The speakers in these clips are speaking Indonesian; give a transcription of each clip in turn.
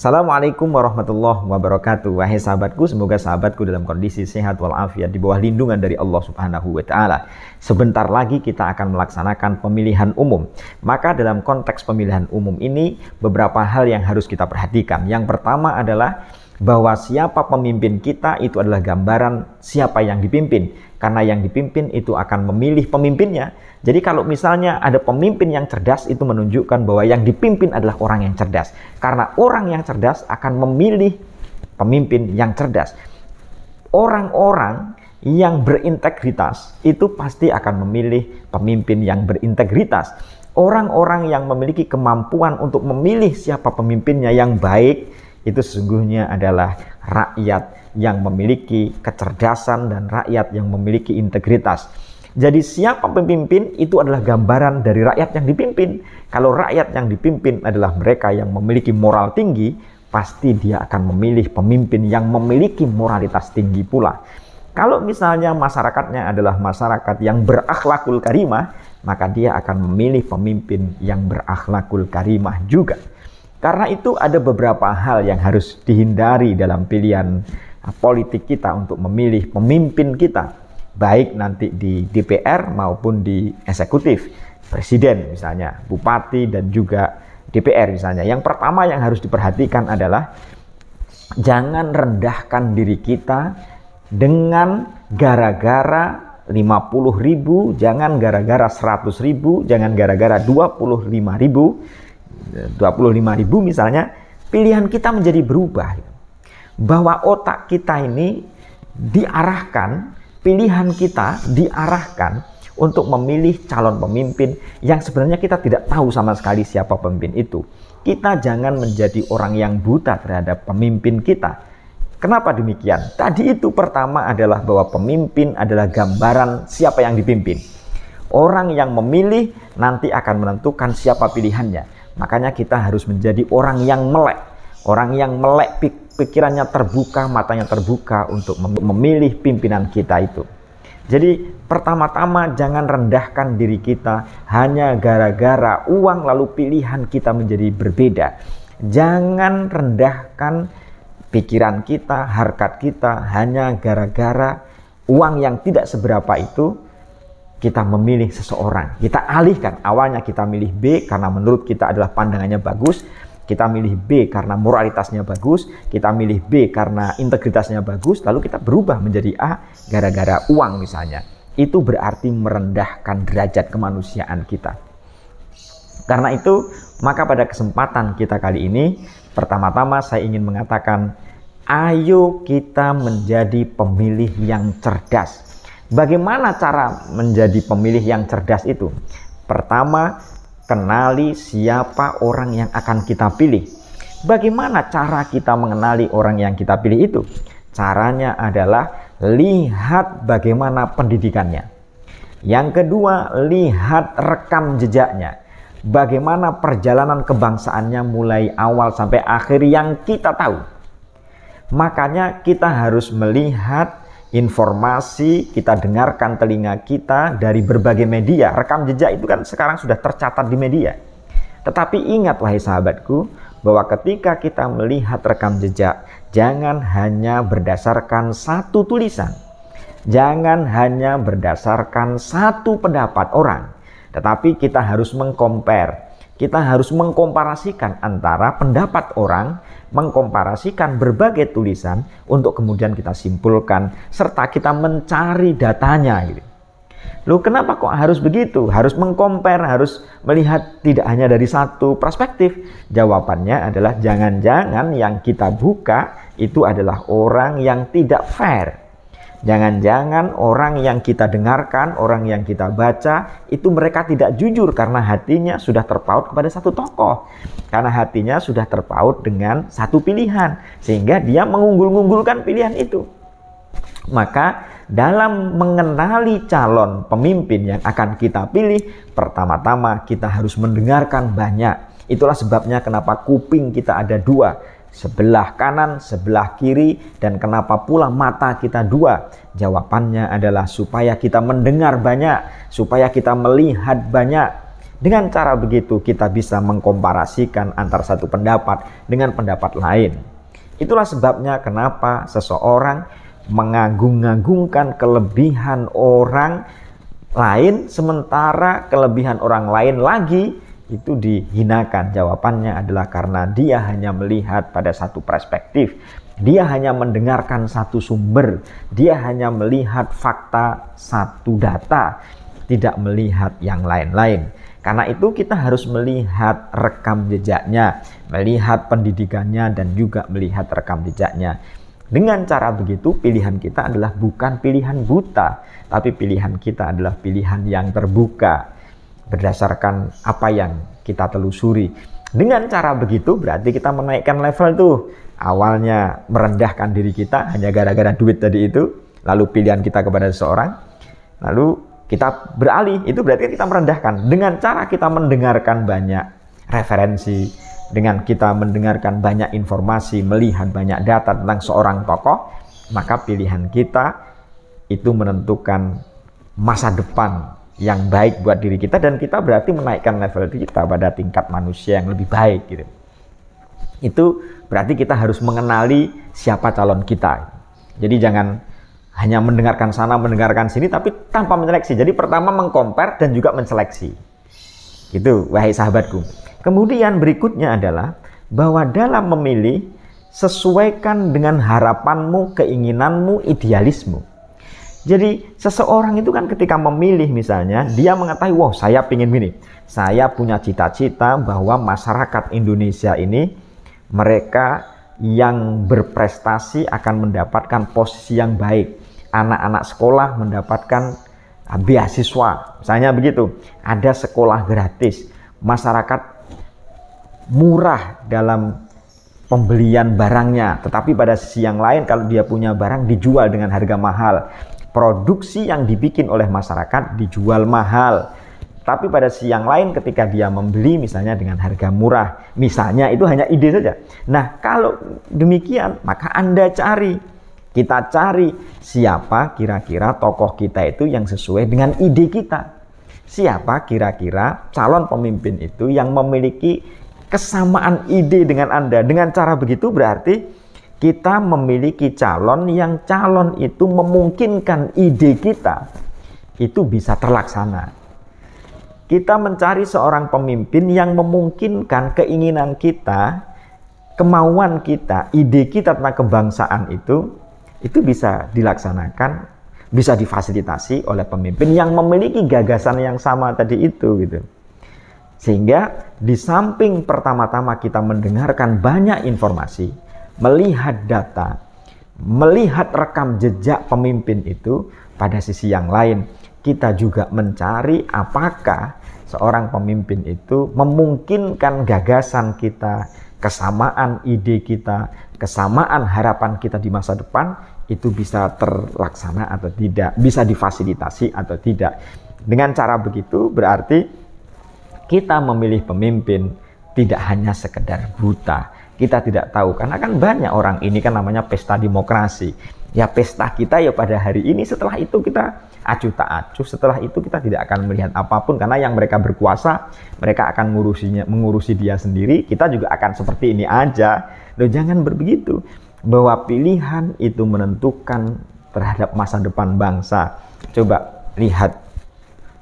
Assalamualaikum warahmatullahi wabarakatuh. Wahai sahabatku, semoga sahabatku dalam kondisi sehat walafiat di bawah lindungan dari Allah Subhanahu wa taala. Sebentar lagi kita akan melaksanakan pemilihan umum. Maka dalam konteks pemilihan umum ini beberapa hal yang harus kita perhatikan. Yang pertama adalah bahwa siapa pemimpin kita itu adalah gambaran siapa yang dipimpin. Karena yang dipimpin itu akan memilih pemimpinnya. Jadi kalau misalnya ada pemimpin yang cerdas, itu menunjukkan bahwa yang dipimpin adalah orang yang cerdas. Karena orang yang cerdas akan memilih pemimpin yang cerdas. Orang-orang yang berintegritas itu pasti akan memilih pemimpin yang berintegritas. Orang-orang yang memiliki kemampuan untuk memilih siapa pemimpinnya yang baik, itu sesungguhnya adalah rakyat yang memiliki kecerdasan dan rakyat yang memiliki integritas. Jadi siapa pemimpin itu adalah gambaran dari rakyat yang dipimpin. Kalau rakyat yang dipimpin adalah mereka yang memiliki moral tinggi, pasti dia akan memilih pemimpin yang memiliki moralitas tinggi pula. Kalau misalnya masyarakatnya adalah masyarakat yang berakhlakul karimah, maka dia akan memilih pemimpin yang berakhlakul karimah juga. Karena itu ada beberapa hal yang harus dihindari dalam pilihan politik kita untuk memilih pemimpin kita, baik nanti di DPR maupun di eksekutif, presiden misalnya, bupati dan juga DPR misalnya. Yang pertama yang harus diperhatikan adalah jangan rendahkan diri kita dengan gara-gara 50.000, jangan gara-gara 100.000, jangan gara-gara 25.000 misalnya, pilihan kita menjadi berubah. Bahwa otak kita ini diarahkan, pilihan kita diarahkan untuk memilih calon pemimpin yang sebenarnya kita tidak tahu sama sekali siapa pemimpin itu. Kita jangan menjadi orang yang buta terhadap pemimpin kita. Kenapa demikian? Tadi itu pertama adalah bahwa pemimpin adalah gambaran siapa yang dipimpin. Orang yang memilih nanti akan menentukan siapa pilihannya. Makanya kita harus menjadi orang yang melek. Orang yang melek, pikirannya terbuka, matanya terbuka untuk memilih pimpinan kita itu. Jadi pertama-tama jangan rendahkan diri kita hanya gara-gara uang lalu pilihan kita menjadi berbeda. Jangan rendahkan pikiran kita, harkat kita hanya gara-gara uang yang tidak seberapa itu kita memilih seseorang. Kita alihkan, awalnya kita milih B karena menurut kita adalah pandangannya bagus. Kita milih B karena moralitasnya bagus, kita milih B karena integritasnya bagus, lalu kita berubah menjadi A gara-gara uang misalnya. Itu berarti merendahkan derajat kemanusiaan kita. Karena itu, maka pada kesempatan kita kali ini, pertama-tama saya ingin mengatakan, ayo kita menjadi pemilih yang cerdas. Bagaimana cara menjadi pemilih yang cerdas itu? Pertama, kenali siapa orang yang akan kita pilih. Bagaimana cara kita mengenali orang yang kita pilih itu? Caranya adalah lihat bagaimana pendidikannya. Yang kedua, lihat rekam jejaknya. Bagaimana perjalanan kebangsaannya mulai awal sampai akhir yang kita tahu. Makanya kita harus melihat informasi, kita dengarkan telinga kita dari berbagai media. Rekam jejak itu kan sekarang sudah tercatat di media. Tetapi ingat wahai sahabatku, bahwa ketika kita melihat rekam jejak, jangan hanya berdasarkan satu tulisan. Jangan hanya berdasarkan satu pendapat orang. Tetapi kita harus mengcompare. Kita harus mengkomparasikan antara pendapat orang, mengkomparasikan berbagai tulisan untuk kemudian kita simpulkan serta kita mencari datanya gitu. Loh, kenapa kok harus begitu? Harus mengcompare, harus melihat tidak hanya dari satu perspektif. Jawabannya adalah jangan-jangan yang kita buka itu adalah orang yang tidak fair. Jangan-jangan orang yang kita dengarkan, orang yang kita baca, itu mereka tidak jujur karena hatinya sudah terpaut kepada satu tokoh. Karena hatinya sudah terpaut dengan satu pilihan. Sehingga dia mengunggul-unggulkan pilihan itu. Maka dalam mengenali calon pemimpin yang akan kita pilih, pertama-tama kita harus mendengarkan banyak. Itulah sebabnya kenapa kuping kita ada dua. Sebelah kanan, sebelah kiri, dan kenapa pula mata kita dua? Jawabannya adalah supaya kita mendengar banyak, supaya kita melihat banyak. Dengan cara begitu kita bisa mengkomparasikan antara satu pendapat dengan pendapat lain. Itulah sebabnya kenapa seseorang mengagung-agungkan kelebihan orang lain sementara kelebihan orang lain lagi itu dihinakan. Jawabannya adalah karena dia hanya melihat pada satu perspektif. Dia hanya mendengarkan satu sumber. Dia hanya melihat fakta satu data, tidak melihat yang lain-lain. Karena itu kita harus melihat rekam jejaknya, melihat pendidikannya, dan juga melihat rekam jejaknya. Dengan cara begitu, pilihan kita adalah bukan pilihan buta, tapi pilihan kita adalah pilihan yang terbuka, berdasarkan apa yang kita telusuri. Dengan cara begitu, berarti kita menaikkan level tuh. Awalnya merendahkan diri kita, hanya gara-gara duit tadi itu, lalu pilihan kita kepada seseorang, lalu kita beralih, itu berarti kita merendahkan. Dengan cara kita mendengarkan banyak referensi, dengan kita mendengarkan banyak informasi, melihat banyak data tentang seorang tokoh, maka pilihan kita itu menentukan masa depan yang baik buat diri kita, dan kita berarti menaikkan level kita pada tingkat manusia yang lebih baik gitu. Itu berarti kita harus mengenali siapa calon kita. Jadi jangan hanya mendengarkan sana, mendengarkan sini, tapi tanpa menyeleksi. Jadi pertama mengcompare dan juga menseleksi. Gitu, wahai sahabatku. Kemudian berikutnya adalah bahwa dalam memilih, sesuaikan dengan harapanmu, keinginanmu, idealismu. Jadi seseorang itu kan ketika memilih misalnya, dia mengetahui, wah saya ingin ini. Saya punya cita-cita bahwa masyarakat Indonesia ini, mereka yang berprestasi akan mendapatkan posisi yang baik. Anak-anak sekolah mendapatkan beasiswa, misalnya begitu. Ada sekolah gratis, masyarakat murah dalam pembelian barangnya. Tetapi pada sisi yang lain, kalau dia punya barang dijual dengan harga mahal. Produksi yang dibikin oleh masyarakat dijual mahal. Tapi pada sisi yang lain, ketika dia membeli misalnya dengan harga murah, misalnya itu hanya ide saja. Nah, kalau demikian, maka Anda kita cari siapa kira-kira tokoh kita itu yang sesuai dengan ide kita. Siapa kira-kira calon pemimpin itu yang memiliki kesamaan ide dengan Anda. Dengan cara begitu berarti kita memiliki calon yang calon itu memungkinkan ide kita itu bisa terlaksana. Kita mencari seorang pemimpin yang memungkinkan keinginan kita, kemauan kita, ide kita tentang kebangsaan itu bisa dilaksanakan, bisa difasilitasi oleh pemimpin yang memiliki gagasan yang sama tadi itu gitu. Sehingga di samping pertama-tama kita mendengarkan banyak informasi, melihat data, melihat rekam jejak pemimpin itu, pada sisi yang lain kita juga mencari apakah seorang pemimpin itu memungkinkan gagasan kita, kesamaan ide kita, kesamaan harapan kita di masa depan itu bisa terlaksana atau tidak, bisa difasilitasi atau tidak. Dengan cara begitu berarti kita memilih pemimpin tidak hanya sekedar buta. Kita tidak tahu, karena kan banyak orang, ini kan namanya pesta demokrasi. Ya pesta kita ya pada hari ini, setelah itu kita acuh tak acuh, setelah itu kita tidak akan melihat apapun, karena yang mereka berkuasa, mereka akan mengurusi dia sendiri, kita juga akan seperti ini aja. Loh, jangan begitu, bahwa pilihan itu menentukan terhadap masa depan bangsa. Coba lihat,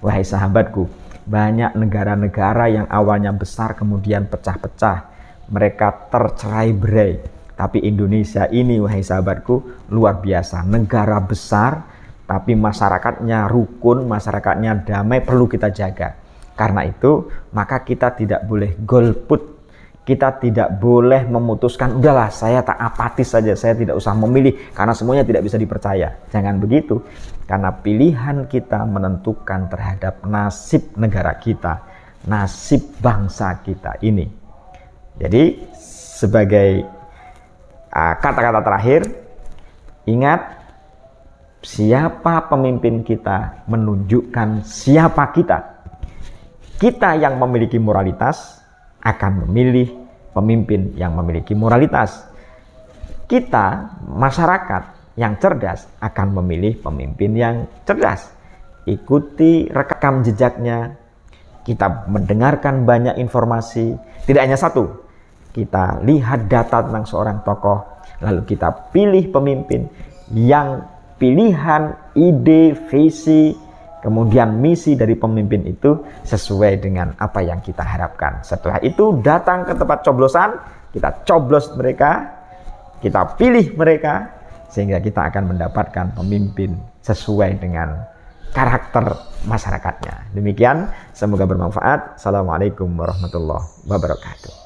wahai sahabatku, banyak negara-negara yang awalnya besar kemudian pecah-pecah, mereka tercerai-berai. Tapi Indonesia ini, wahai sahabatku, luar biasa, negara besar tapi masyarakatnya rukun, masyarakatnya damai, perlu kita jaga. Karena itu maka kita tidak boleh golput, kita tidak boleh memutuskan udahlah saya tak apatis saja, saya tidak usah memilih karena semuanya tidak bisa dipercaya. Jangan begitu, karena pilihan kita menentukan terhadap nasib negara kita, nasib bangsa kita ini. Jadi sebagai kata-kata terakhir, ingat, siapa pemimpin kita menunjukkan siapa kita. Kita yang memiliki moralitas akan memilih pemimpin yang memiliki moralitas. Kita, masyarakat yang cerdas, akan memilih pemimpin yang cerdas. Ikuti rekam jejaknya, kita mendengarkan banyak informasi, tidak hanya satu. Kita lihat data tentang seorang tokoh, lalu kita pilih pemimpin yang pilihan, ide, visi, kemudian misi dari pemimpin itu sesuai dengan apa yang kita harapkan. Setelah itu datang ke tempat coblosan, kita coblos mereka, kita pilih mereka, sehingga kita akan mendapatkan pemimpin sesuai dengan karakter masyarakatnya. Demikian, semoga bermanfaat. Assalamualaikum warahmatullahi wabarakatuh.